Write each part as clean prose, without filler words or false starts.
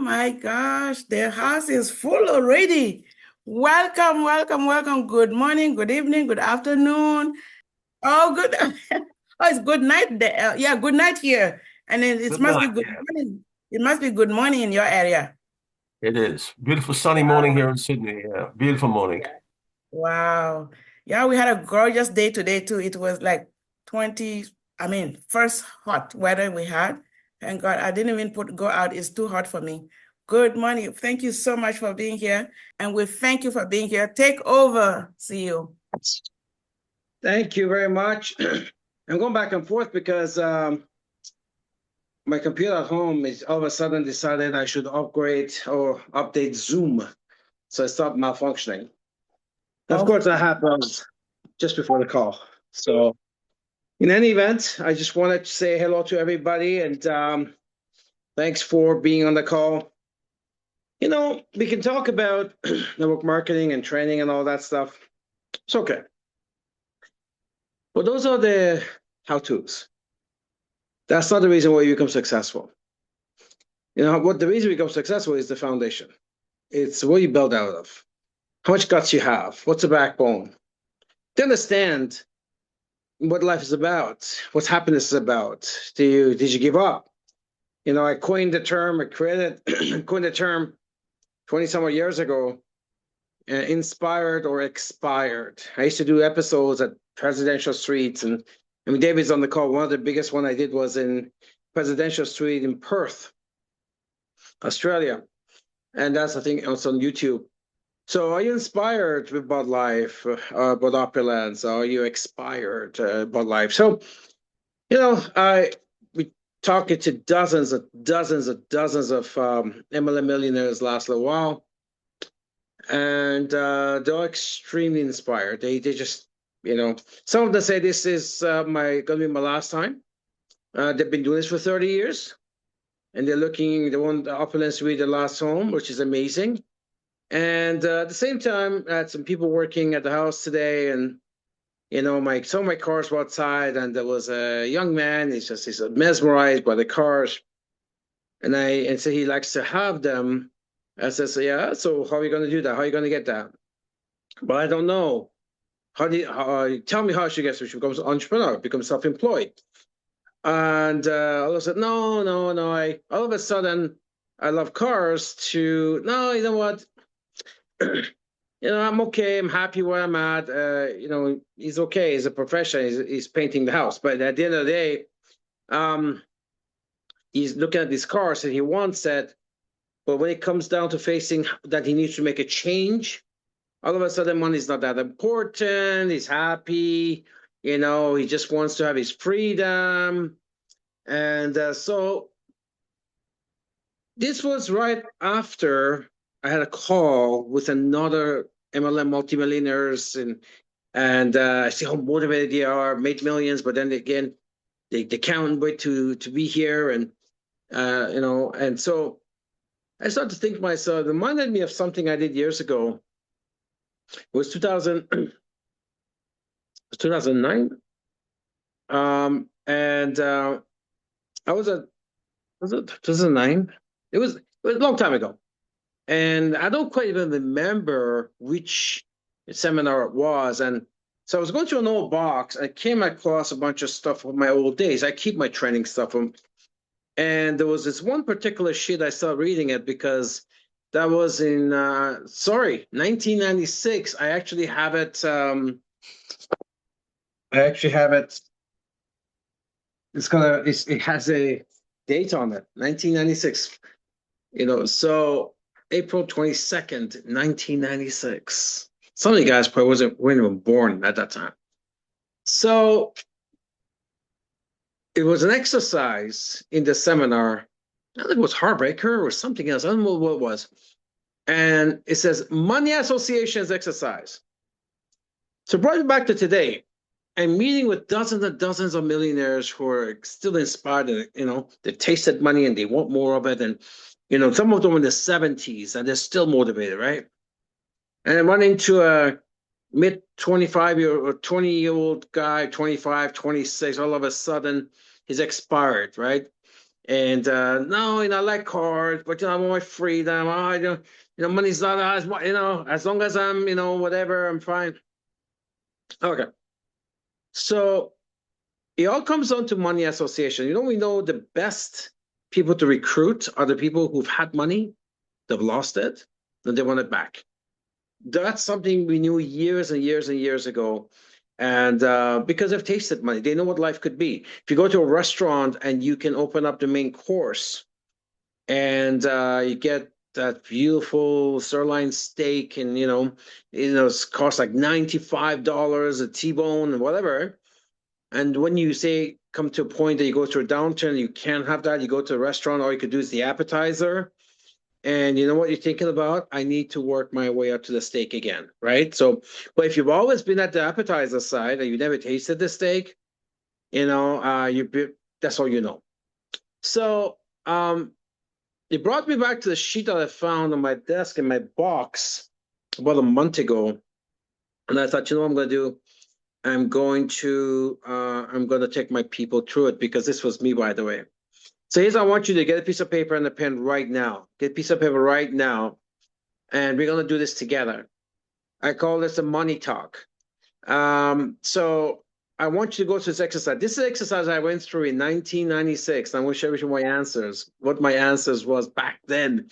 my gosh, the house is full already. Welcome, welcome, welcome. Good morning, good evening, good afternoon. Oh, good. Oh, it's good night there. Yeah, good night here. And it Good must be night. good Yeah, morning. It must be good morning in your area. it is. Beautiful sunny morning Wow. here in Sydney. Yeah, beautiful morning. Yeah. Wow. Yeah, we had a gorgeous day today too. It was like 20, first hot weather we had. Thank God I didn't even go out. It's too hot for me. Good morning. Thank you so much for being here. And we thank you for being here. Take over. See you. Thank you very much. I'm going back and forth because my computer at home is all of a sudden decided I should upgrade or update Zoom. So it stopped malfunctioning. Of Oh, course, that happens just before the call. So, in any event, I just wanted to say hello to everybody and thanks for being on the call. You know, we can talk about network marketing and training and all that stuff. It's okay. But those are the how to's. That's not the reason why you become successful. You know, what the reason we become successful is the foundation. It's what you build out of. How much guts you have. What's the backbone? To understand what life is about, what happiness is about. Did you give up? You know, I coined the term, I created coined the term 20 some odd years ago, inspired or expired. I used to do episodes at Presidential Streets, and I mean David's on the call. One of the biggest one I did was in Presidential Street in Perth, Australia. And that's I think also on YouTube. So are you inspired about life, about opulence? Are you expired about life? So, you know, I we talking to dozens of MLM millionaires last little while, and they're extremely inspired. They just, you know, some of them say this is gonna be my last time. They've been doing this for 30 years, and they want the opulence to be their last home, which is amazing. And at the same time, I had some people working at the house today, and you know, some of my cars were outside, and there was a young man. He's mesmerized by the cars, and so he likes to have them. I said, so yeah. So how are you going to do that? How are you going to get that? Well, I don't know. Tell me how she gets it? She becomes an entrepreneur, becomes self-employed, and all of a sudden, no. All of a sudden, I love cars. To no, you know what? You know, I'm okay. I'm happy where I'm at. You know, he's okay. He's a professional. He's painting the house. But at the end of the day, um, he's looking at these cars and he wants it. But when it comes down to facing that he needs to make a change, all of a sudden money's not that important. He's happy. You know, he just wants to have his freedom. And so this was right after I had a call with another MLM multimillionaires, and I see how motivated they are, made millions, but then again, they can't wait to be here, and you know, and so I started to think to myself, it reminded me of something I did years ago. It was 2009, and I was it 2009? It was a long time ago. And I don't quite even remember which seminar it was. And so I was going through an old box. I came across a bunch of stuff from my old days. I keep my training stuff from, and there was this one particular sheet I started reading it because that was in 1996. I actually have it. I actually have it. It has a date on it, 1996. You know, so April 22nd, 1996. Some of you guys probably weren't even born at that time. So it was an exercise in the seminar. I think it was Heartbreaker or something else. I don't know what it was. And it says money associations exercise. So brought me back to today. I'm meeting with dozens and dozens of millionaires who are still inspired. You know, they've tasted money and they want more of it. And you know, some of them in the 70s and they're still motivated, right? And I run into a mid 25-year or 20-year-old guy, 25, 26, all of a sudden he's expired, right? And no, I like cards, but I want my freedom. Money's not as much, as long as I'm, whatever, I'm fine. Okay. So it all comes down to money association. We know the best people to recruit are the people who've had money, they've lost it, and they want it back. That's something we knew years and years and years ago. And because they've tasted money, they know what life could be. If you go to a restaurant and you can open up the main course and you get that beautiful sirloin steak and, it costs like $95 a T-bone and whatever. And when you say come to a point that you go through a downturn, you can't have that. You go to a restaurant, all you could do is the appetizer. And you know what you're thinking about? I need to work my way up to the steak again, right? So, but if you've always been at the appetizer side and you never tasted the steak, that's all you know. So, it brought me back to the sheet that I found on my desk in my box about a month ago, and I thought, what I'm going to do? I'm going to take my people through it because this was me, by the way. So here's, I want you to get a piece of paper and a pen right now. Get a piece of paper right now, and we're going to do this together. I call this a money talk. So I want you to go through this exercise. This is an exercise I went through in 1996. I'm going to share with you my answers, what my answers was back then.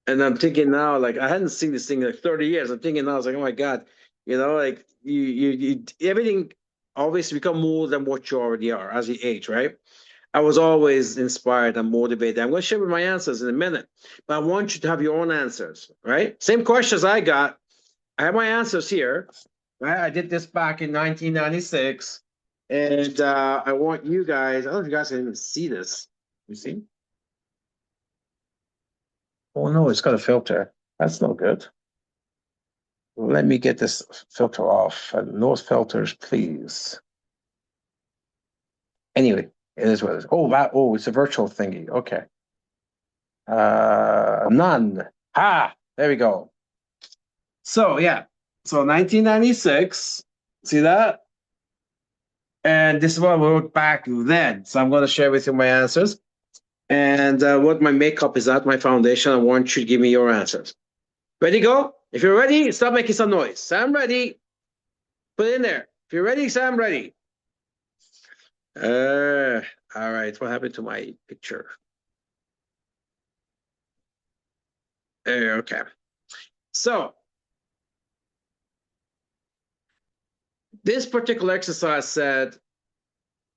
And I'm thinking now, like, I hadn't seen this thing in like 30 years. I'm thinking now, I was like, oh my God, like you everything always become more than what you already are as you age, right? I was always inspired and motivated. I'm going to share with my answers in a minute, but I want you to have your own answers, right? Same questions I got. I have my answers here, right? I did this back in 1996, and I want you guys, I don't know if you guys can even see this. You see? Oh no, it's got a filter. That's no good. Let me get this filter off. No filters, please. Anyway, it is what it is. Oh, it's a virtual thingy. Okay. None. There we go. So yeah. So 1996. See that? And this is what I wrote back then. So I'm going to share with you my answers. And what my makeup is at, my foundation. I want you to give me your answers. Ready, go? If you're ready, stop making some noise. Say I'm ready. Put it in there. If you're ready, say I'm ready. All right. What happened to my picture? Okay. So this particular exercise said,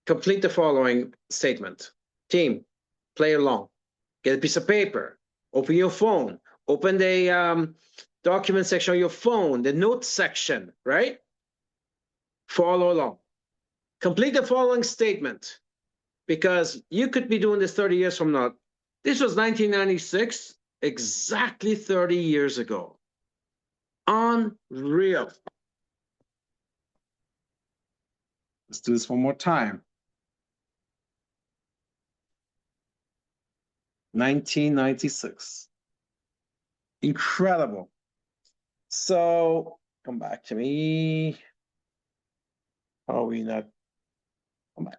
complete the following statement. Team, play along. Get a piece of paper. Open your phone. Open the document section of your phone, the notes section, right? Follow along. Complete the following statement, because you could be doing this 30 years from now. This was 1996, exactly 30 years ago. Unreal. Let's do this one more time. 1996. Incredible. So come back to me. How are we not? Come back.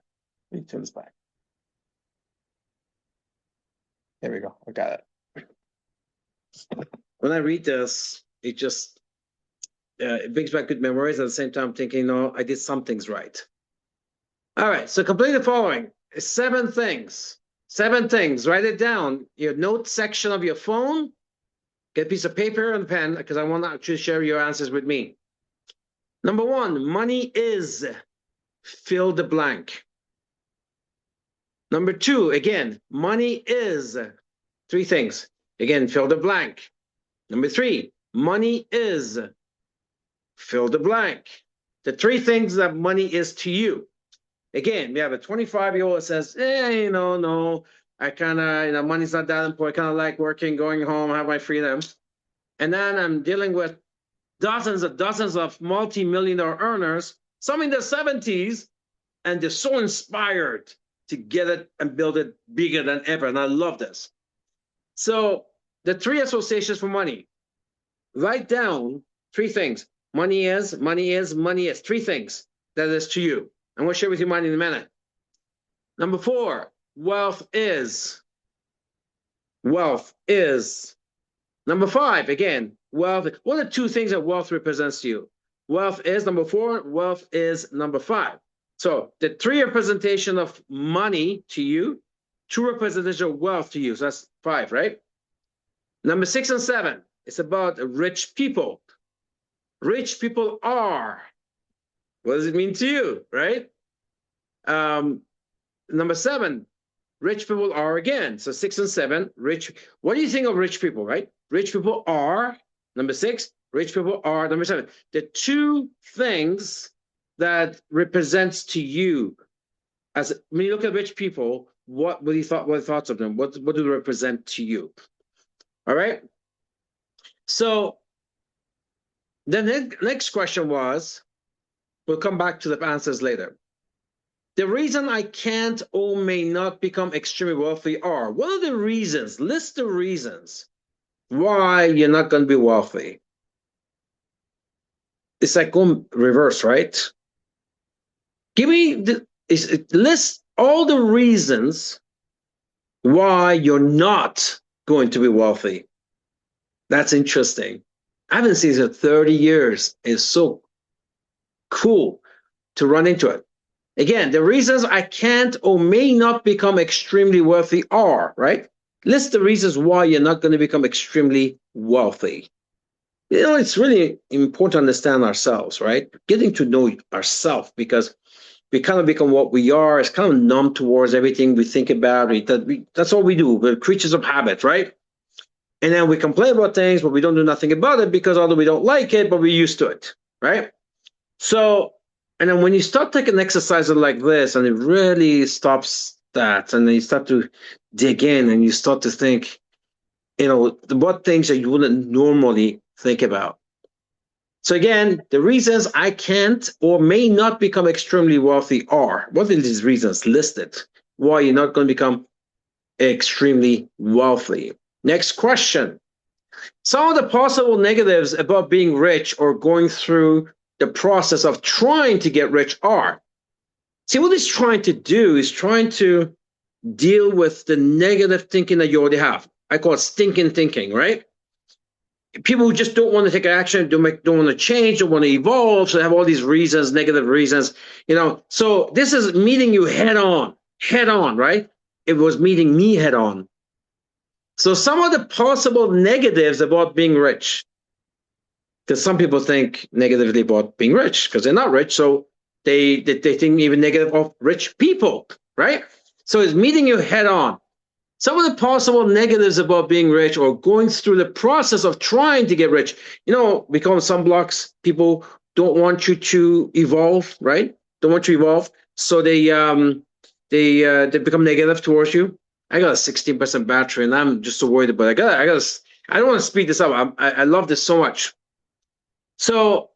Let me turn this back. There we go. I got it. When I read this, it just it brings back good memories. At the same time, thinking, no, I did some things right. All right. So complete the following. 7 things. 7 things. Write it down. Your note section of your phone. Get a piece of paper and a pen, because I want to share your answers with me. Number 1, money is, fill the blank. Number 2, again, money is, 3 things. Again, fill the blank. Number 3, money is, fill the blank. The 3 things that money is to you. Again, we have a 25-year-old that says, no, I kind of, money's not that important. I kind of like working, going home, have my freedom. And then I'm dealing with dozens of multi-million-dollar earners, some in their 70s, and they're so inspired to get it and build it bigger than ever. And I love this. So the 3 associations for money. Write down 3 things. Money is, 3 things that is to you. I'm going to share with you mine in a minute. Number 4, wealth is. Wealth is. Number 5, again, wealth. What are 2 things that wealth represents to you? Wealth is number 4, wealth is number 5. So the 3 representation of money to you, 2 representation of wealth to you. So that's 5, right? Number 6 and 7, it's about rich people. Rich people are. What does it mean to you, right? Number 7, rich people are again. So 6 and 7, rich. What do you think of rich people, right? Rich people are, number 6, rich people are, number 7. The 2 things that represents to you, as when you look at rich people, what are the thoughts of them? What do they represent to you? All right. So the next question was, we'll come back to the answers later. The reason I can't or may not become extremely wealthy are, what are the reasons? List the reasons why you're not going to be wealthy. It's like going reverse, right? Give me list all the reasons why you're not going to be wealthy. That's interesting. I haven't seen this in 30 years. It's so cool to run into it. Again, the reasons I can't or may not become extremely wealthy are, right? List the reasons why you're not going to become extremely wealthy. You know, it's really important to understand ourselves, right? Getting to know ourselves, because we kind of become what we are. It's kind of numb towards everything we think about. That's all we do. We're creatures of habit, right? And then we complain about things, but we don't do nothing about it because although we don't like it, but we're used to it, right? So, and then when you start taking exercises like this and it really stops that, and then you start to dig in and you start to think, you know, what things that you wouldn't normally think about. So again, the reasons I can't or may not become extremely wealthy are, what are these reasons listed? Why you're not going to become extremely wealthy. Next question. Some of the possible negatives about being rich or going through the process of trying to get rich are. See, what he's trying to do is trying to deal with the negative thinking that you already have. I call it stinking thinking, right? People who just don't want to take action, don't want to change, don't want to evolve, so they have all these reasons, negative reasons, you know. So this is meeting you head on, right? It was meeting me head on. So some of the possible negatives about being rich, because some people think negatively about being rich because they're not rich, so they think even negative of rich people, right? So it's meeting you head on. Some of the possible negatives about being rich or going through the process of trying to get rich, you know, we call them sunblocks. People don't want you to evolve, right? Don't want you to evolve, so they become negative towards you. I got a 16% battery, and I'm just so worried about it. I don't want to speed this up. I love this so much. So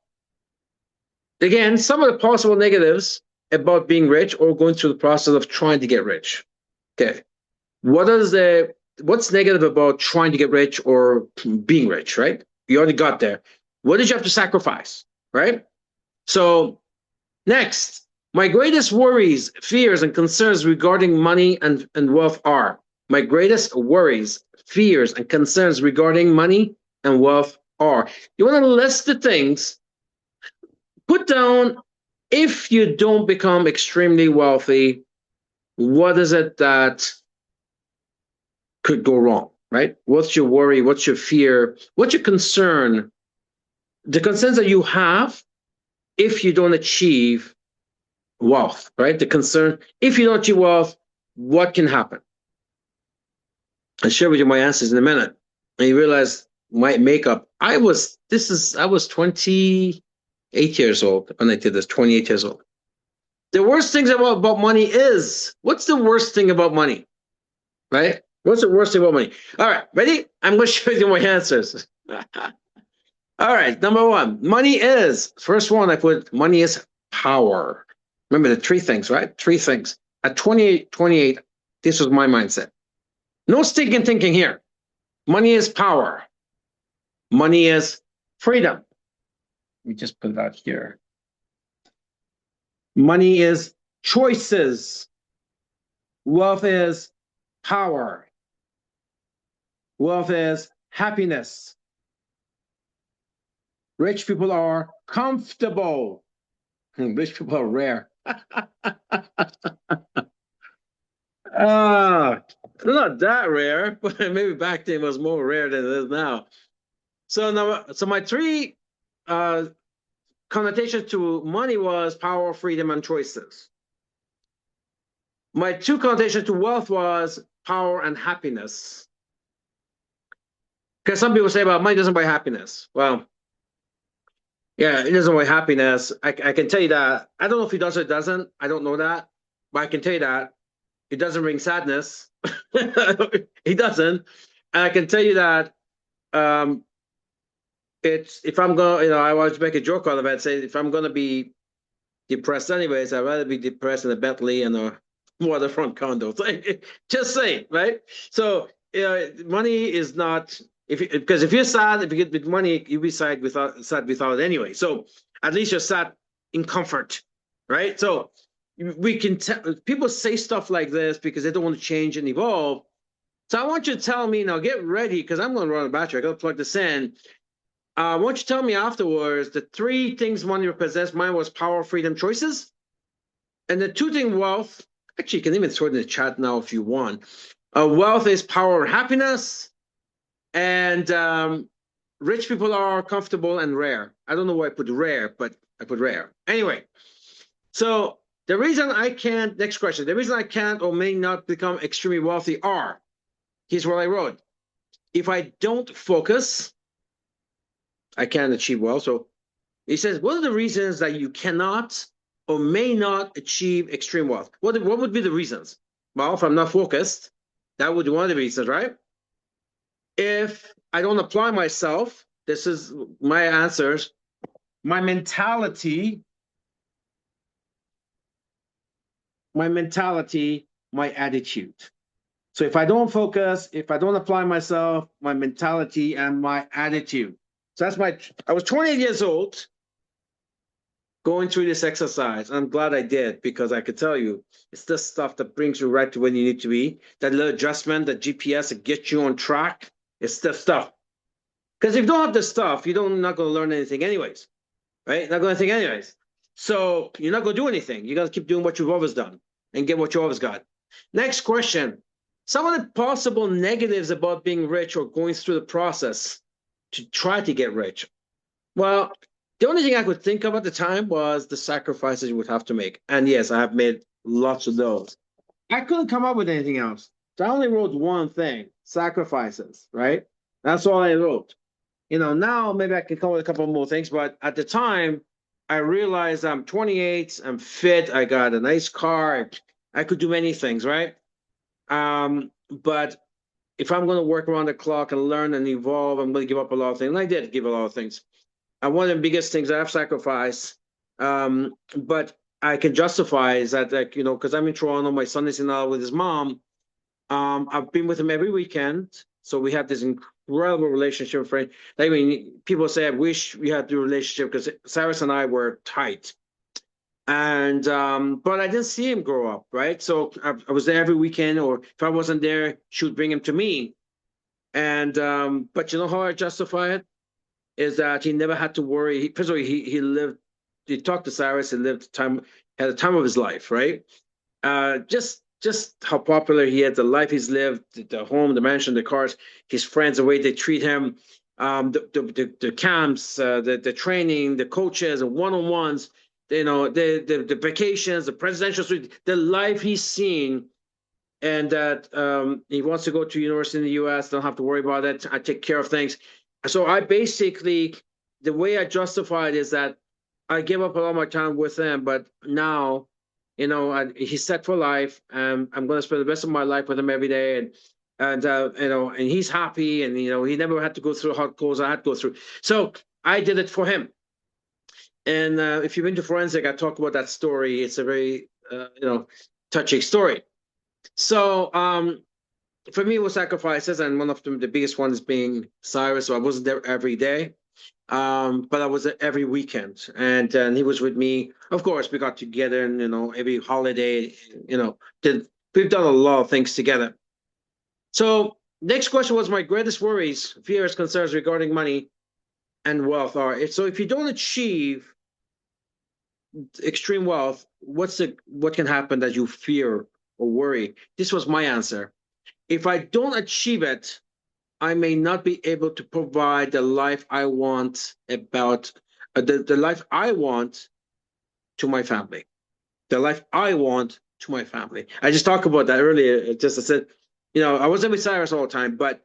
again, some of the possible negatives about being rich or going through the process of trying to get rich. Okay. What's negative about trying to get rich or being rich, right? You already got there. What did you have to sacrifice, right? So next, my greatest worries, fears, and concerns regarding money and wealth are. My greatest worries, fears, and concerns regarding money and wealth are. You want to list the things, put down, if you don't become extremely wealthy, what is it that could go wrong, right? What's your worry? What's your fear? What's your concern? The concerns that you have if you don't achieve wealth, right? The concern, if you don't achieve wealth, what can happen? I'll share with you my answers in a minute. And you realize my makeup, I was 28 years old when I did this, 28 years old. The worst things about money is, what's the worst thing about money, right? What's the worst thing about money? All right, ready? I'm going to show you my answers. All right, number 1, money is, first one I put, money is power. Remember the 3 things, right? 3 things. At 28, this was my mindset. No stinking thinking here. Money is power. Money is freedom. Let me just put it out here. Money is choices. Wealth is power. Wealth is happiness. Rich people are comfortable. Rich people are rare. Not that rare, but maybe back then it was more rare than it is now. So now, so my three connotations to money was power, freedom, and choices. My two connotations to wealth was power and happiness. Because some people say, well, money doesn't buy happiness. Well, yeah, it doesn't buy happiness. I can tell you that. I don't know if it does or it doesn't. I don't know that. But I can tell you that it doesn't bring sadness. It doesn't. And I can tell you that it's, if I'm going, I always make a joke out of it, say if I'm going to be depressed anyways, I'd rather be depressed in a Bentley and a waterfront condo. Just saying, right? So money is not, because if you're sad, if you get with money, you'll be sad without it anyway. So at least you're sad in comfort, right? So we can people say stuff like this because they don't want to change and evolve. So I want you to tell me now, get ready, because I'm going to run a battery. I got to plug this in. I want you to tell me afterwards the three things money possessed. Mine was power, freedom, choices. And the two thing wealth, actually, you can even throw it in the chat now if you want. Wealth is power, happiness. And rich people are comfortable and rare. I don't know why I put rare, but I put rare. Anyway, so the reason I can't, next question, the reason I can't or may not become extremely wealthy are, here's what I wrote. If I don't focus, I can't achieve wealth. So he says, what are the reasons that you cannot or may not achieve extreme wealth? What would be the reasons? Well, if I'm not focused, that would be one of the reasons, right? If I don't apply myself, this is my answers, my mentality, my attitude. So if I don't focus, if I don't apply myself, my mentality and my attitude. So that's I was 28 years old going through this exercise. I'm glad I did, because I could tell you, it's this stuff that brings you right to where you need to be. That little adjustment, that GPS that gets you on track, it's the stuff. Because if you don't have the stuff, you're not going to learn anything anyways, right? Not going to think anyways. So you're not going to do anything. You got to keep doing what you've always done and get what you always got. Next question. Some of the possible negatives about being rich or going through the process to try to get rich. Well, the only thing I could think of at the time was the sacrifices you would have to make. And yes, I have made lots of those. I couldn't come up with anything else. So I only wrote one thing, sacrifices, right? That's all I wrote. Now maybe I can come up with a couple more things, but at the time, I realized I'm 28, I'm fit, I got a nice car, I could do many things, right? But if I'm going to work around the clock and learn and evolve, I'm going to give up a lot of things. And I did give a lot of things. And one of the biggest things I've sacrificed, but I can justify is that, because I'm in Toronto, my son is in LA with his mom. I've been with him every weekend. So we have this incredible relationship. I mean, people say, I wish we had the relationship, because Cyrus and I were tight. And but I didn't see him grow up, right? So I was there every weekend, or if I wasn't there, she would bring him to me. And but you know how I justify it is that he never had to worry. First of all, he lived. He talked to Cyrus. He lived at the time of his life, right? Just how popular he had, the life he's lived, the home, the mansion, the cars, his friends, the way they treat him, the camps, the training, the coaches, and one-on-ones. The vacations, the presidential suite, the life he's seen, and that he wants to go to university in the U.S. Don't have to worry about it. I take care of things. So I basically, the way I justify it is that I give up a lot of my time with him, but now, he's set for life, and I'm going to spend the rest of my life with him every day, and he's happy, and he never had to go through hard calls I had to go through. So I did it for him. And if you've been to forensic, I talk about that story. It's a very, touching story. So for me, it was sacrifices, and one of them, the biggest one is being Cyrus. So I wasn't there every day, but I was there every weekend, and he was with me. Of course, we got together, and every holiday, did we've done a lot of things together. So next question was my greatest worries, fears, concerns regarding money and wealth are. So if you don't achieve extreme wealth, what can happen that you fear or worry? This was my answer. If I don't achieve it, I may not be able to provide the life I want about the life I want to my family. The life I want to my family. I just talked about that earlier. Just I said, I wasn't with Cyrus all the time, but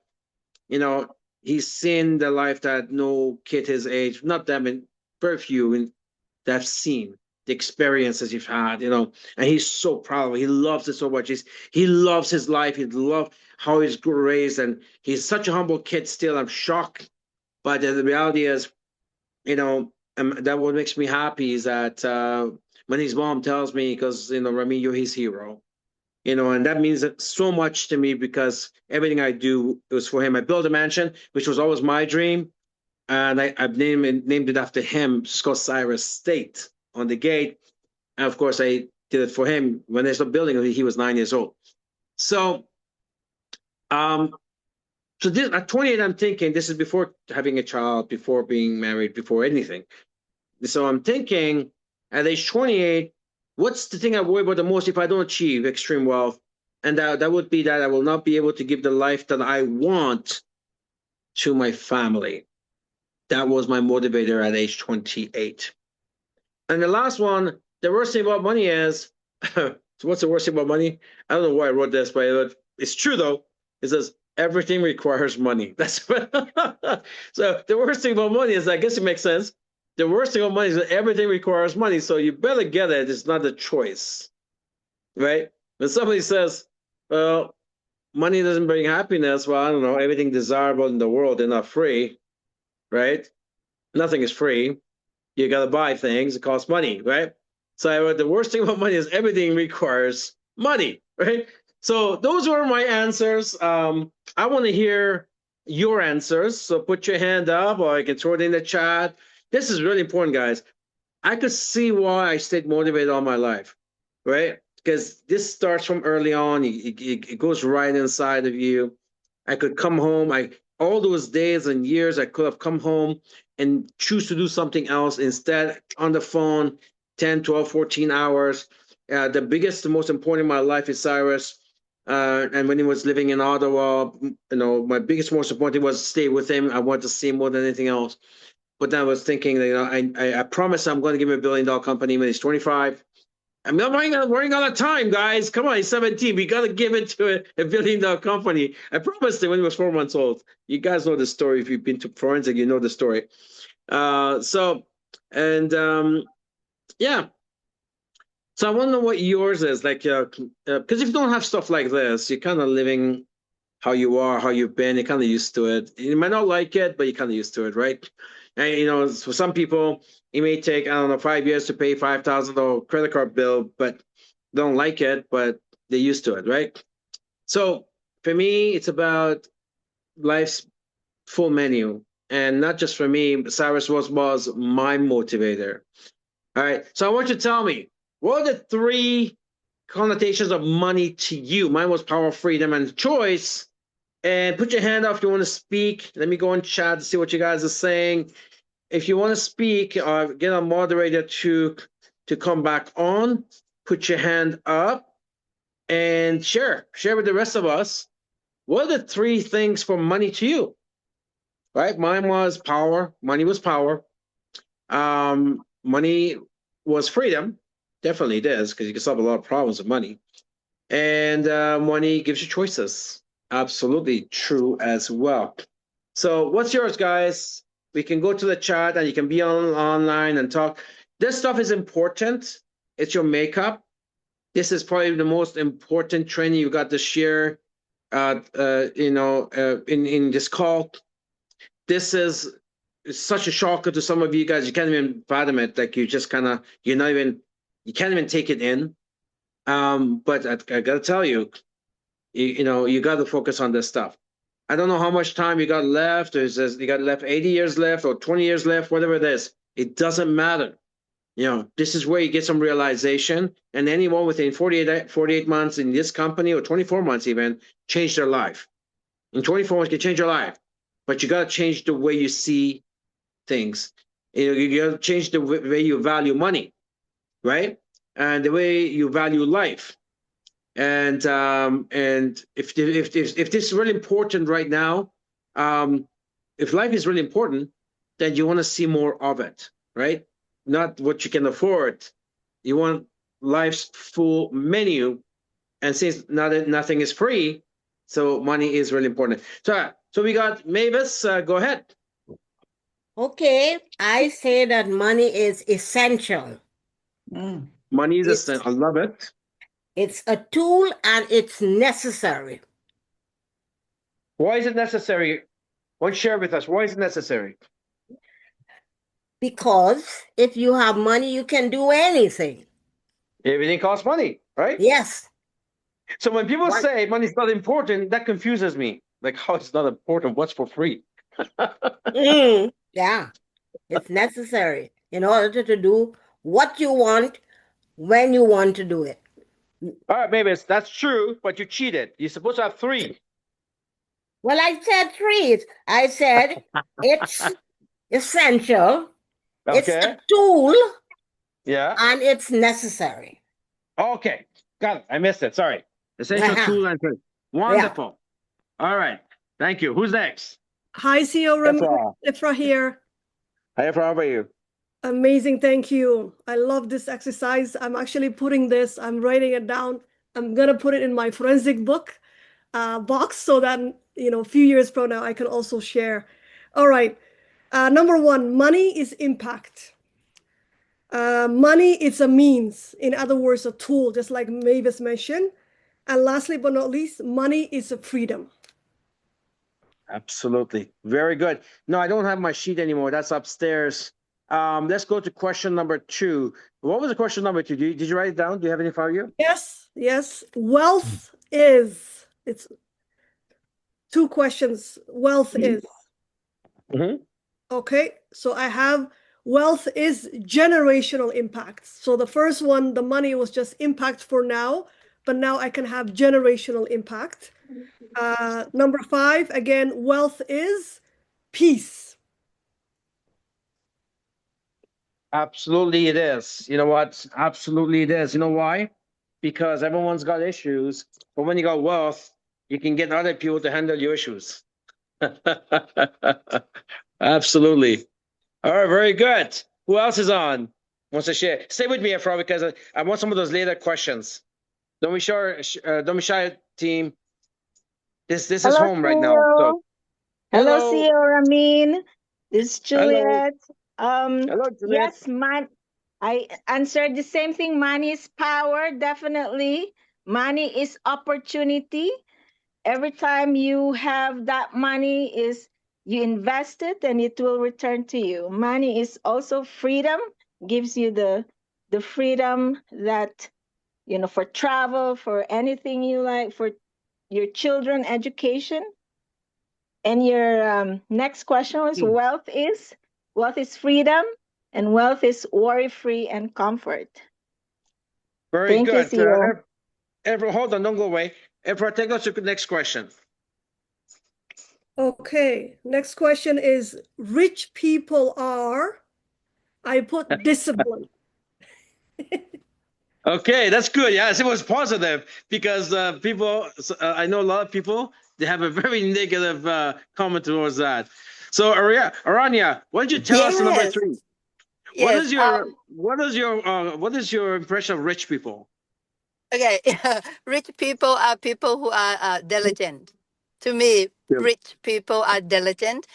he's seen the life that no kid his age, not that many, very few, that have seen the experiences you've had, and he's so proud of it. He loves it so much. He loves his life. He loves how he's raised, and he's such a humble kid still. I'm shocked, but the reality is, that what makes me happy is that when his mom tells me, because Ramin, you're his hero, and that means so much to me because everything I do was for him. I built a mansion, which was always my dream, and I've named it after him. It's called Cyrus State on the gate, and of course I did it for him. When they started building it, he was 9 years old. So, so this at 28, I'm thinking this is before having a child, before being married, before anything. So I'm thinking at age 28, what's the thing I worry about the most if I don't achieve extreme wealth? And that would be that I will not be able to give the life that I want to my family. That was my motivator at age 28. And the last one, the worst thing about money is, so what's the worst thing about money? I don't know why I wrote this, but it's true though. It says everything requires money. That's so the worst thing about money is, I guess it makes sense. The worst thing about money is that everything requires money. So you better get it. It's not a choice, right? When somebody says, well, money doesn't bring happiness, well, I don't know, everything desirable in the world, they're not free, right? Nothing is free. You got to buy things. It costs money, right? So the worst thing about money is everything requires money, right? So those were my answers. I want to hear your answers. So put your hand up, or I can throw it in the chat. This is really important, guys. I could see why I stayed motivated all my life, right? Because this starts from early on. It goes right inside of you. I could come home. All those days and years, I could have come home and choose to do something else instead, on the phone 10, 12, 14 hours. The biggest, the most important in my life is Cyrus. And when he was living in Ottawa, my biggest, most important was to stay with him. I wanted to see him more than anything else. But then I was thinking, I promise I'm going to give him $1 billion company when he's 25. I'm not running out of time, guys. Come on, he's 17. We got to give it to a $1 billion company. I promised him when he was 4 months old. You guys know the story. If you've been to forensic, you know the story. Yeah. So I want to know what yours is like, because if you don't have stuff like this, you're kind of living how you are, how you've been. You're kind of used to it. You might not like it, but you're kind of used to it, right? And for some people, it may take, I don't know, 5 years to pay $5,000 credit card bill, but they don't like it, but they're used to it, right? So for me, it's about life's full menu, and not just for me. Cyrus was my motivator. All right. So I want you to tell me, what are the 3 connotations of money to you? Mine was power, freedom, and choice. And put your hand up if you want to speak. Let me go in chat to see what you guys are saying. If you want to speak, get a moderator to come back on. Put your hand up and share with the rest of us. What are the 3 things for money to you? Right? Mine was power. Money was power. Money was freedom. Definitely it is, because you can solve a lot of problems with money. And money gives you choices. Absolutely true as well. So what's yours, guys? We can go to the chat, and you can be online and talk. This stuff is important. It's your makeup. This is probably the most important training you got to share in this call. This is such a shocker to some of you guys. You can't even fathom it. Like you can't even take it in. But I gotta tell you, you got to focus on this stuff. I don't know how much time you got left, or you got left 80 years left or 20 years left, whatever it is. It doesn't matter. This is where you get some realization. And anyone within 48 months in this company, or 24 months even, change their life. In 24 months, you can change your life. But you got to change the way you see things. You got to change the way you value money, right? And the way you value life. And if this is really important right now, if life is really important, then you want to see more of it, right? Not what you can afford. You want life's full menu, and since nothing is free, so money is really important. So we got Mavis. Go ahead. Okay, I say that money is essential. Money is It's, essential. I love it. it's a tool and it's necessary. Why is it necessary? Why don't you share with us? Why is it necessary? Because if you have money, you can do anything. Everything costs money, right? Yes. So when people What? say money's not important, that confuses me. Like, how it's not important? What's for free? Yeah, it's necessary in order to do what you want when you want to do it. All right, maybe that's true, but you cheated. You're supposed to have 3. Well, I said 3. I said it's essential, it's Okay. a tool, Yeah. and it's necessary. Okay. Got it. I missed it. Sorry. Essential tool and tool. Wonderful. All right. Thank you. Who's next? Hi, CEO Ramin. Efra. Efra here. Hi, Efra. How about you? Amazing, thank you. I love this exercise. I'm actually putting this, I'm writing it down. I'm gonna put it in my forensic book box so that, a few years from now, I can also share. All right, number 1, money is impact. Money is a means, in other words, a tool, just like Mavis mentioned. And lastly, but not least, money is a freedom. Absolutely. Very good. No, I don't have my sheet anymore. That's upstairs. Let's go to question number 2. What was the question number 2? Did you write it down? Do you have any for you? Yes. Wealth is, it's 2 questions. Wealth is. Okay, so I have wealth is generational impact. So the first one, the money was just impact for now, but now I can have generational impact. Number 5, again, wealth is peace. Absolutely it is. You know what? Absolutely it is. You know why? Because everyone's got issues, but when you got wealth, you can get other people to handle your issues. Absolutely. All right, very good. Who else is on? Wants to share? Stay with me, Efra, because I want some of those later questions. Don't be shy, team. This is Hello, home right now. CEO. So, Hello, hello. CEO Ramin. This is Hello. Juliet. Hello, Juliet. Yes, I answered the same thing. Money is power, definitely. Money is opportunity. Every time you have that money, is you invest it and it will return to you. Money is also freedom, gives you the freedom that, for travel, for anything you like, for your children education. And your next question was wealth is freedom, and wealth is worry-free and comfort. Very Thank good. you, CEO. Efra, hold on, don't go away. Efra, take us to the next question. Okay, next question is rich people are, I put discipline. Okay, that's good. Yes, it was positive because people, I know a lot of people, they have a very negative comment towards that. So, Aranya, why don't you tell us the number Yes. 3? Yes. What is your impression of rich people? Okay. Rich people are people who are diligent. To me, Yeah. rich people are diligent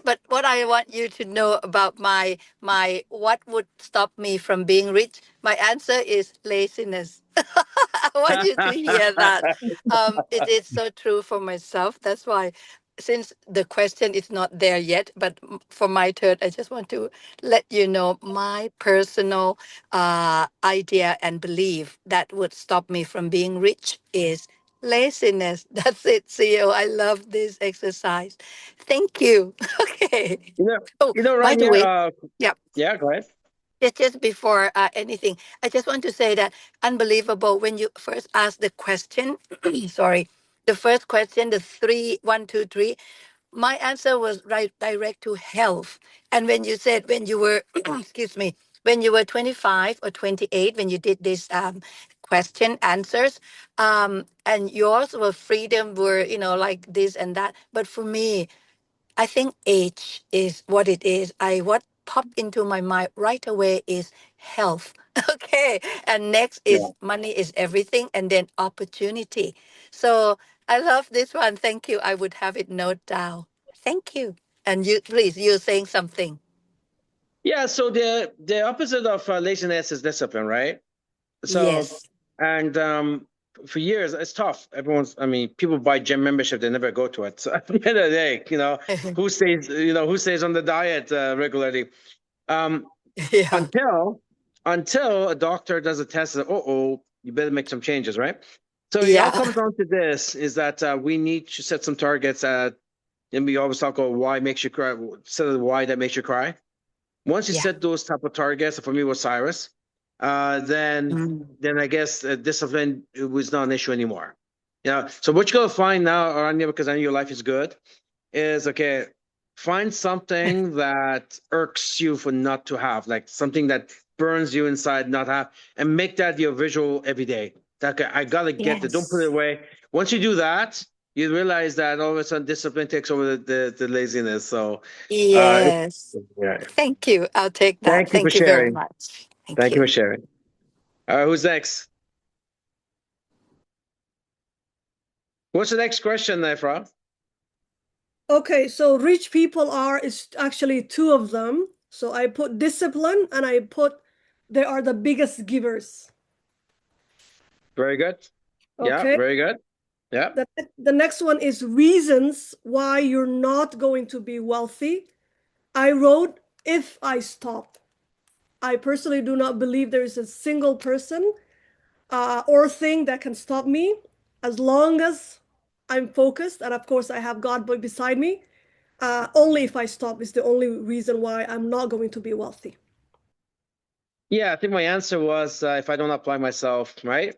but what I want you to know about my what would stop me from being rich, my answer is laziness. I want you to hear that. It is so true for myself. That's why, since the question is not there yet, but for my turn, I just want to let you know my personal idea and belief that would stop me from being rich is laziness. That's it, CEO. I love this exercise. Thank you. Okay. You know, Oh, by the Aranya, way, yeah. yeah, go ahead. Just before anything, I just want to say that unbelievable when you first asked the question. Sorry, the first question, the 3, 1, 2, 3. My answer was right direct to health. And when you said when you were, excuse me, when you were 25 or 28, when you did this question answers, and yours were freedom, were like this and that. But for me, I think age is what it is. What popped into my mind right away is health. Okay. And next Yeah. is money is everything, and then opportunity. So I love this one. Thank you. I would have it note down. Thank you. And you, please, you're saying something. Yeah. So the opposite of laziness is discipline, right? So, Yes. and for years it's tough. I mean, people buy gym membership, they never go to it. So at the end of the day, who stays on the diet regularly? Yeah. Until a doctor does a test and you better make some changes, right? So it all Yeah. comes down to this: is that we need to set some targets. And we always talk about why makes you cry. Set the why that makes you cry. Once you Yeah. set those type of targets, for me with Cyrus, then Mm. I guess discipline was not an issue anymore. So what you're gonna find now, Aranya, because I know your life is good, is okay. Find something that irks you for not to have, like something that burns you inside, not have, and make that your visual every day. That I gotta get it. Don't put it Yes. away. Once you do that, you realize that all of a sudden discipline takes over the laziness. So, Yes. yeah. Thank you. I'll take that. Thank you for Thank you very sharing. much. Thank Thank you you. for sharing. Who's next? What's the next question, Efra? Okay, so rich people is actually two of them. So I put discipline and I put they are the biggest givers. Very good. Yeah, Okay. very good. Yeah. The next one is reasons why you're not going to be wealthy. I wrote, if I stop. I personally do not believe there is a single person or thing that can stop me as long as I'm focused. And of course, I have God beside me. Only if I stop is the only reason why I'm not going to be wealthy. Yeah, I think my answer was if I don't apply myself, right?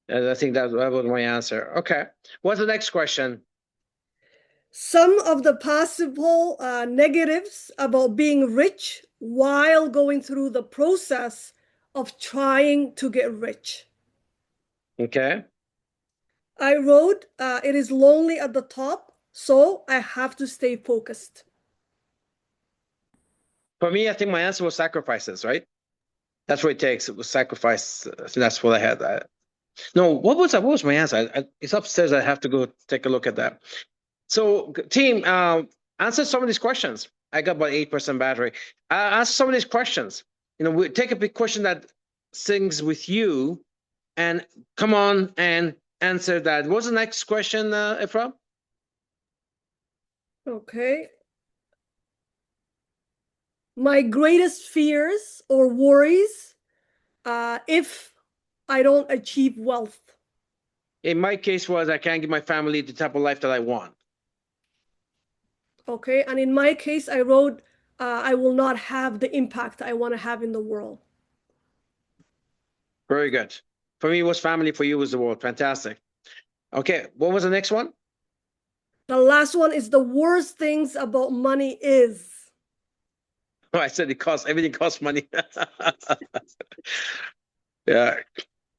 And I think that was my answer. Okay. What's the next question? Some of the possible negatives about being rich while going through the process of trying to get rich. Okay. I wrote, it is lonely at the top, so I have to stay focused. For me, I think my answer was sacrifices, right? That's what it takes. It was sacrifice. I think that's what I had. No, what was that? What was my answer? It's upstairs. I have to go take a look at that. So, team, answer some of these questions. I got about 8% battery. Answer some of these questions. We take a big question that sings with you, and come on and answer that. What's the next question, Efra? Okay. My greatest fears or worries if I don't achieve wealth. In my case, was I can't give my family the type of life that I want. Okay. And in my case, I wrote, I will not have the impact I want to have in the world. Very good. For me, it was family. For you, it was the world. Fantastic. Okay, what was the next one? The last one is the worst things about money is. Oh, I said everything costs money. Yeah.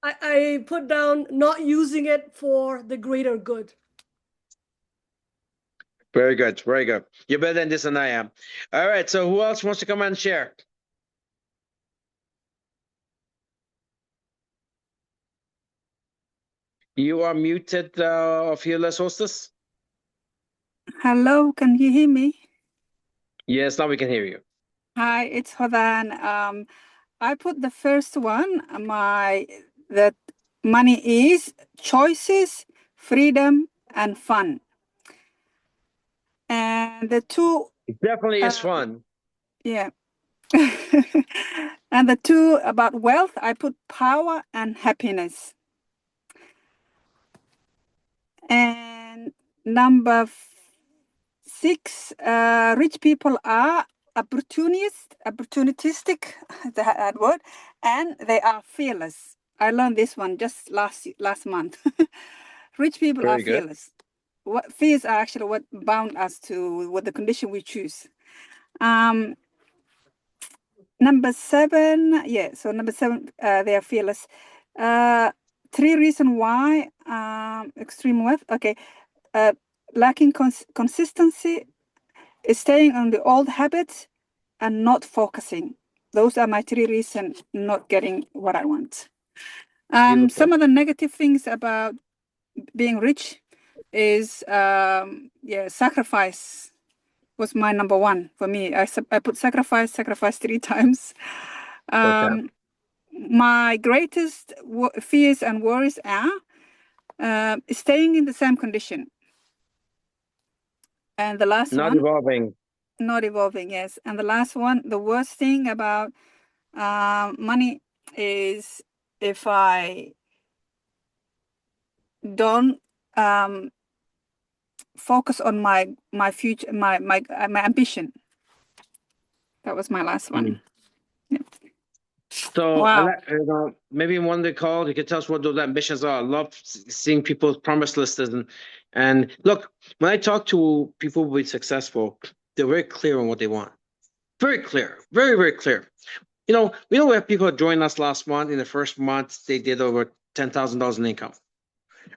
I put down not using it for the greater good. Very good. Very good. You're better than this than I am. All right. So who else wants to come and share? You are muted, fearless hostess. Hello, can you hear me? Yes, now we can hear you. Hi, it's Hodan. I put the first one, that money is choices, freedom, and fun. And the two, It definitely is fun. yeah. And the two about wealth, I put power and happiness. And number 6, rich people are opportunistic, that word, and they are fearless. I learned this one just last month. Rich people Very are good. fearless. What fears are actually what bound us to what the condition we choose. Number 7, yeah. So number 7, they are fearless. 3 reasons why extreme wealth. Okay, lacking consistency, staying on the old habits, and not focusing. Those are my 3 reasons not getting what I want. Beautiful. Some of the negative things about being rich is sacrifice was my number 1 for me. I put sacrifice 3 times. Okay. My greatest fears and worries are staying in the same condition. And the last Not one, evolving. not evolving, yes. And the last one, the worst thing about money is if I don't focus on my future, my ambition. That was my last one. Yeah. So Wow. maybe in one of the calls you could tell us what those ambitions are. I love seeing people's promise lists, and look, when I talk to people who are successful, they're very clear on what they want. Very clear, very, very clear. We have people who joined us last month. In the first month, they did over $10,000 in income.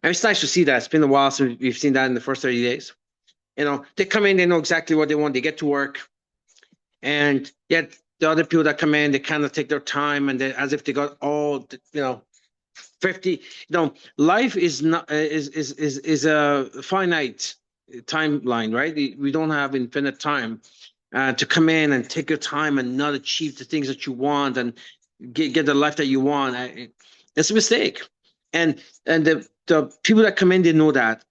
And it's nice to see that. It's been a while since we've seen that in the first 30 days. They come in, they know exactly what they want. They get to work, and yet the other people that come in, they kind of take their time, and as if they got all 50. Life is not is a finite timeline, right? We don't have infinite time to come in and take your time and not achieve the things that you want and get the life that you want. It's a mistake. And the people that come in, they know that.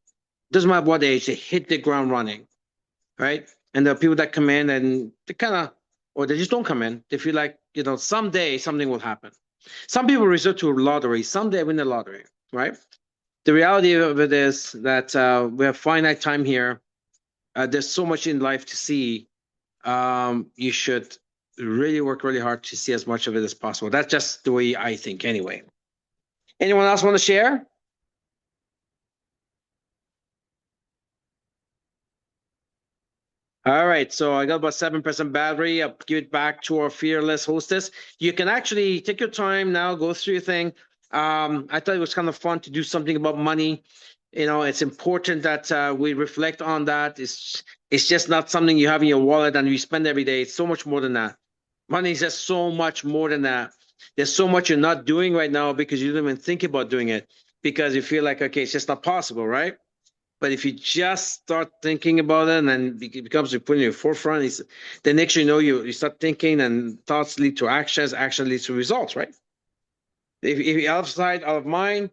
Doesn't matter what age, they hit the ground running, right? And the people that come in and they or they just don't come in. They feel like, someday something will happen. Some people resort to lottery. Someday win the lottery, right? The reality of it is that we have finite time here. There's so much in life to see. You should really work really hard to see as much of it as possible. That's just the way I think anyway. Anyone else want to share? All right, so I got about 7% battery. I'll give it back to our fearless hostess. You can actually take your time now, go through your thing. I thought it was kind of fun to do something about money. It's important that we reflect on that. It's just not something you have in your wallet and you spend every day. It's so much more than that. Money is just so much more than that. There's so much you're not doing right now because you don't even think about doing it because you feel like, okay, it's just not possible, right? But if you just start thinking about it and then it becomes you put in your forefront, then next you know you start thinking and thoughts lead to actions, action leads to results, right? If you're out of sight, out of mind,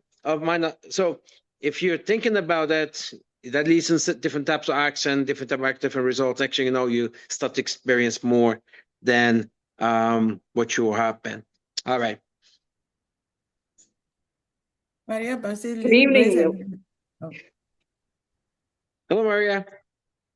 so if you're thinking about it, that leads to different types of action, different type of action, different results. Actually, you start to experience more than what you have been. All right. Maria Basil, Good evening. Hello, Maria.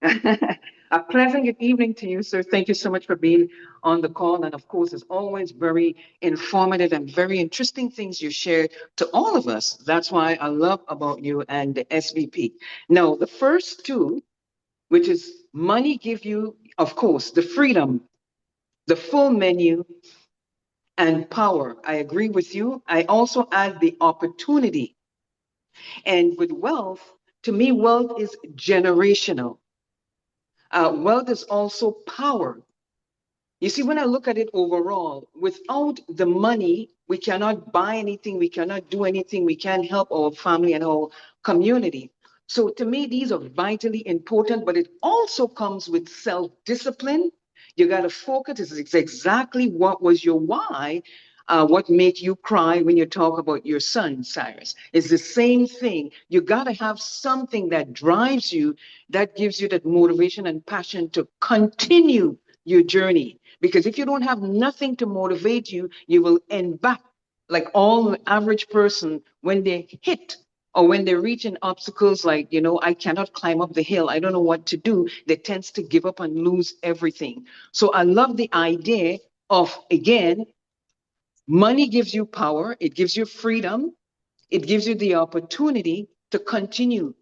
A pleasant good evening to you, sir. Thank you so much for being on the call. And of course, it's always very informative and very interesting things you share to all of us. That's why I love about you and the SVP. Now, the first two, which is money give you, of course, the freedom, the full menu, and power. I agree with you. I also add the opportunity. And with wealth, to me, wealth is generational. Wealth is also power. You see, when I look at it overall, without the money, we cannot buy anything, we cannot do anything, we can't help our family and our community. So to me, these are vitally important, but it also comes with self-discipline. You got to focus. It's exactly what was your why, what made you cry when you talk about your son, Cyrus. It's the same thing. You got to have something that drives you, that gives you that motivation and passion to continue your journey. Because if you don't have nothing to motivate you, you will end back like all average person when they hit or when they're reaching obstacles like, I cannot climb up the hill, I don't know what to do, they tends to give up and lose everything. So I love the idea of, again, money gives you power, it gives you freedom, it gives you the opportunity to continue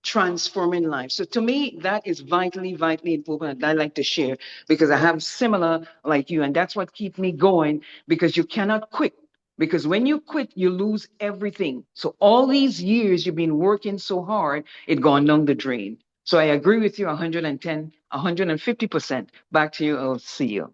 transforming life. So to me, that is vitally, vitally important. And I like to share because I have similar like you, and that's what keeps me going, because you cannot quit. Because when you quit, you lose everything. So all these years you've been working so hard, it gone down the drain. So I agree with you 110, 150%. Back to you, I'll see you.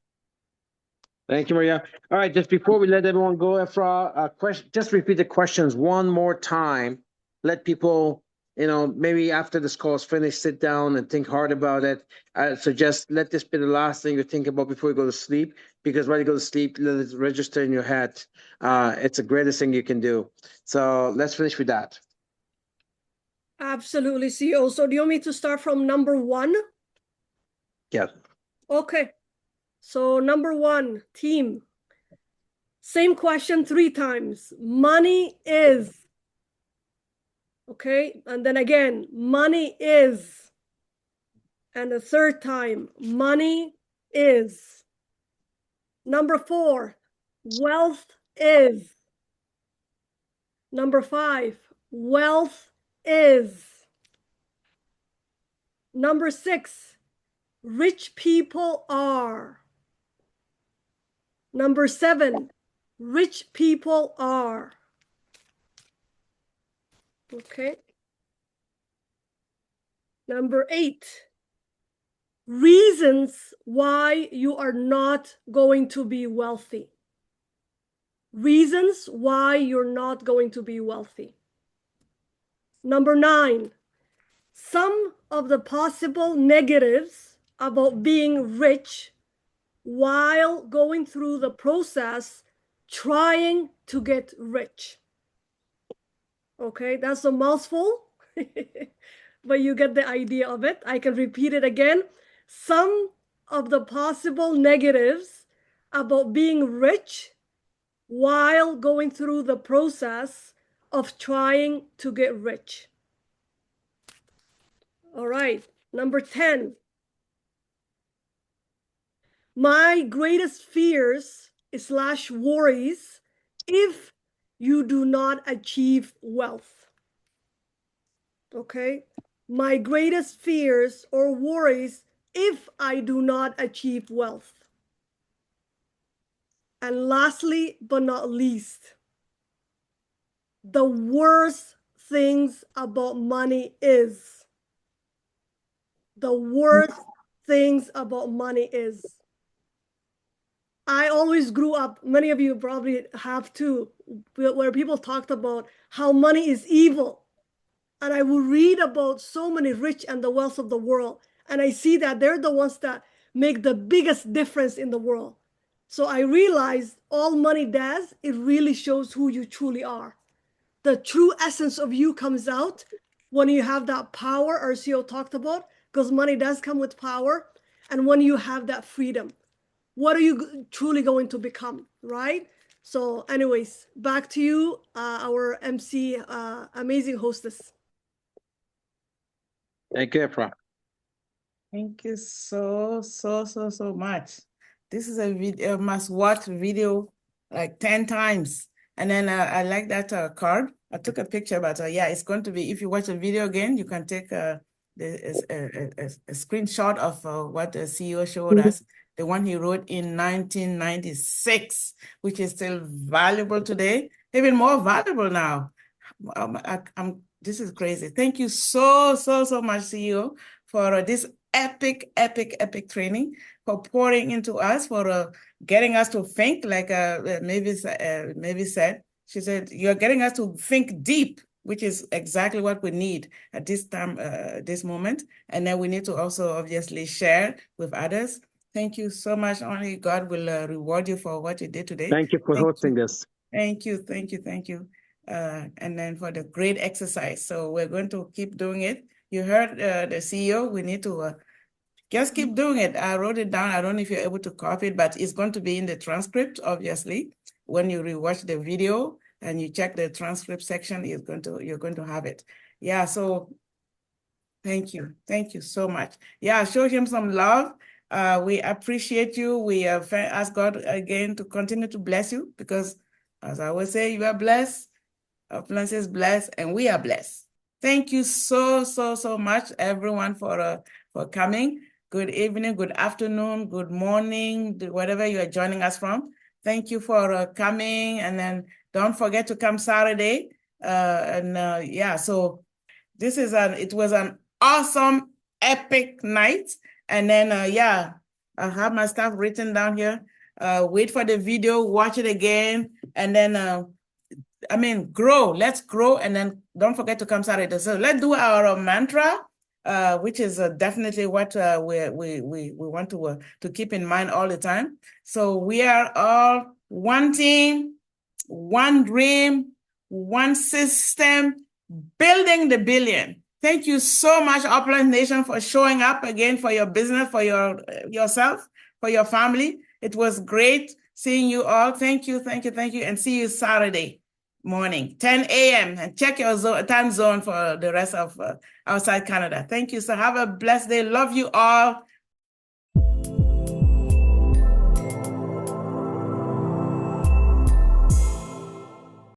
Thank you, Maria. All right, just before we let everyone go, Efra, just repeat the questions one more time. Let people, maybe after this call is finished, sit down and think hard about it. I suggest let this be the last thing you think about before you go to sleep, because when you go to sleep, let it register in your head. It's the greatest thing you can do. So let's finish with that. Absolutely, CEO. So do you want me to start from number 1? Yeah. Okay. So number 1, team. Same question 3 times. Money is. Okay. And then again, money is. And the 3rd time, money is. Number 4, wealth is. Number 5, wealth is. Number 6, rich people are. Number 7, rich people are. Okay. Number 8, reasons why you are not going to be wealthy. Reasons why you're not going to be wealthy. Number 9, some of the possible negatives about being rich while going through the process trying to get rich. Okay, that's a mouthful, but you get the idea of it. I can repeat it again. Some of the possible negatives about being rich while going through the process of trying to get rich. All right, number 10. My greatest fears / worries if you do not achieve wealth. Okay, my greatest fears or worries if I do not achieve wealth. And lastly, but not least, the worst things about money is. The worst things about money is. I always grew up, many of you probably have too, where people talked about how money is evil. And I will read about so many rich and the wealth of the world. And I see that they're the ones that make the biggest difference in the world. So I realized all money does, it really shows who you truly are. The true essence of you comes out when you have that power our CEO talked about, because money does come with power. And when you have that freedom, what are you truly going to become, right? So anyways, back to you, our MC, amazing hostess. Thank you, Efra. Thank you so much. This is a must-watch video like 10 times. And then I like that card. I took a picture, but yeah, it's going to be, if you watch the video again, you can take a screenshot of what the CEO showed us, the one he wrote in 1996, which is still valuable today, even more valuable now. This is crazy. Thank you so much, CEO, for this epic training, for pouring into us, for getting us to think, like maybe said. She said, you're getting us to think deep, which is exactly what we need at this time, this moment. And then we need to also obviously share with others. Thank you so much. Only God will reward you for what you did today. Thank you for hosting this. Thank you. And then for the great exercise. So we're going to keep doing it. You heard the CEO, we need to just keep doing it. I wrote it down. I don't know if you're able to copy it, but it's going to be in the transcript, obviously, when you rewatch the video. and you check the transcript section, you're going to have it. Yeah, so thank you so much. Yeah, show him some love. We appreciate you. We ask God again to continue to bless you, because as I always say, you are blessed, Opulence is blessed, and we are blessed. Thank you so much, everyone, for coming. Good evening, good afternoon, good morning, wherever you are joining us from. Thank you for coming, and then don't forget to come Saturday. Yeah, so it was an awesome, epic night. And then yeah, I have my stuff written down here. Wait for the video, watch it again, and then grow. Let's grow, and then don't forget to come Saturday. So let's do our mantra, which is definitely what we want to keep in mind all the time. So we are all one team, one dream, one system, building the billion. Thank you so much, Opulence Nation, for showing up again for your business, for yourself, for your family. It was great seeing you all. Thank you, and see you Saturday morning, 10 a.m. and check your time zone for the rest of outside Canada. Thank you. So have a blessed day. Love you all.